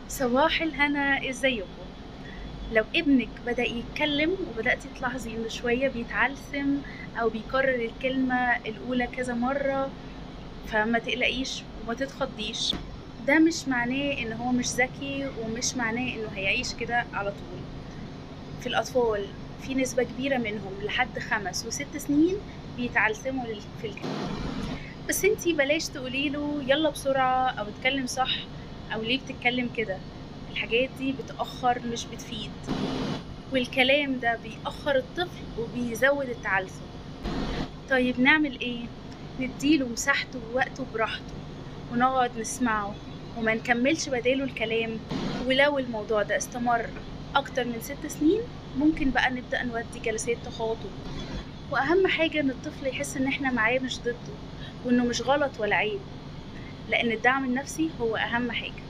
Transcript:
صباح الهنا، ازيكم؟ لو ابنك بدأ يتكلم وبدأتي تلاحظي انه شوية بيتعلسم او بيكرر الكلمة الاولى كذا مرة، فما تقلقيش وما تتخضيش. ده مش معناه ان هو مش ذكي، ومش معناه انه هيعيش كده على طول. في الاطفال في نسبة كبيرة منهم لحد 5 و6 سنين بيتعلسموا في الكلام. بس انتي بلاش تقوليله يلا بسرعة او اتكلم صح او ليه بتتكلم كده. الحاجات دي بتأخر مش بتفيد، والكلام ده بيأخر الطفل وبيزود التعلسم. طيب نعمل ايه؟ نديله مساحته ووقته براحته، ونقعد نسمعه وما نكملش بداله الكلام. ولو الموضوع ده استمر اكتر من 6 سنين، ممكن بقى نبدأ نودي جلسات تخاطب. واهم حاجة ان الطفل يحس ان احنا معاه مش ضده، وانه مش غلط ولا عيب، لان الدعم النفسي هو اهم حاجة.